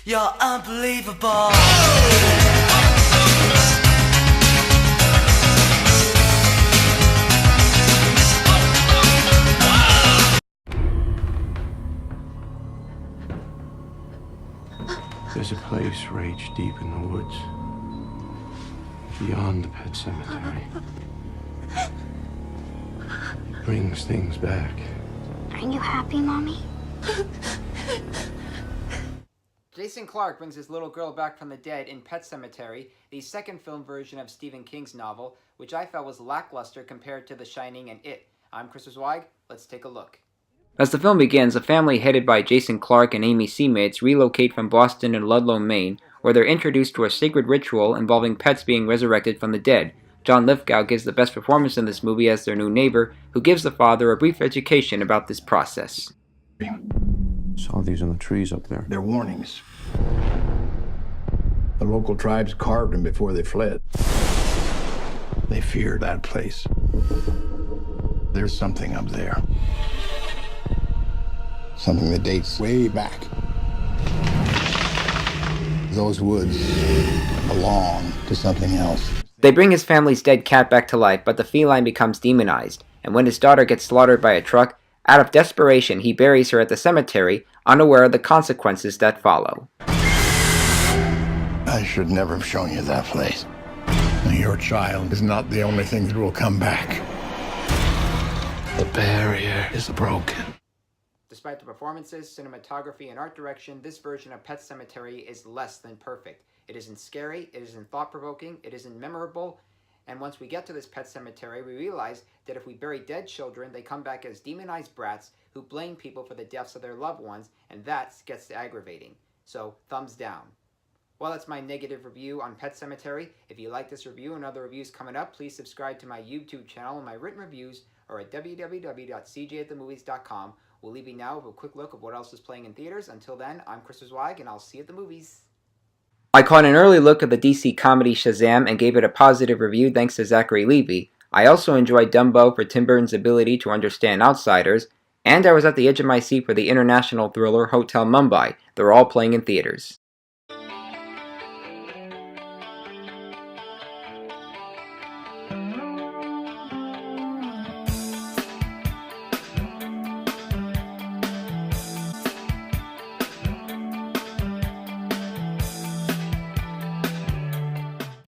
You're unbelievable. There's a place rage deep in the woods, beyond the pet cemetery. It brings things back. Are you happy, Mommy? Jason Clarke brings his little girl back from the dead in Pet Sematary, the second film version of Stephen King's novel, which I felt was lackluster compared to The Shining and It. I'm Chris Zweig. Let's take a look. As the film begins, a family headed by Jason Clarke and Amy Seimetz relocate from Boston and Ludlow, Maine, where they're introduced to a sacred ritual involving pets being resurrected from the dead. John Lithgow gives the best performance in this movie as their new neighbor, who gives the father a brief education about this process. Saw these in the trees up there. They're warnings. The local tribes carved them before they fled. They feared that place. There's something up there. Something that dates way back. Those woods belong to something else. They bring his family's dead cat back to life, but the feline becomes demonized, and when his daughter gets slaughtered by a truck, out of desperation he buries her at the cemetery, unaware of the consequences that follow. I should never have shown you that place. Your child is not the only thing that will come back. The barrier is broken. Despite the performances, cinematography, and art direction, this version of Pet Sematary is less than perfect. It isn't scary, it isn't thought-provoking, it isn't memorable, and once we get to this Pet Sematary, we realize that if we bury dead children, they come back as demonized brats who blame people for the deaths of their loved ones, and that gets aggravating. So, thumbs down. Well, that's my negative review on Pet Sematary. If you like this review and other reviews coming up, please subscribe to my YouTube channel, and my written reviews are at www.cjatthemovies.com. We'll leave you now with a quick look of what else is playing in theaters. Until then, I'm Chris Zweig, and I'll see you at the movies. I caught an early look at the DC comedy Shazam and gave it a positive review thanks to Zachary Levi. I also enjoyed Dumbo for Tim Burton's ability to understand outsiders, and I was at the edge of my seat for the international thriller Hotel Mumbai. They're all playing in theaters.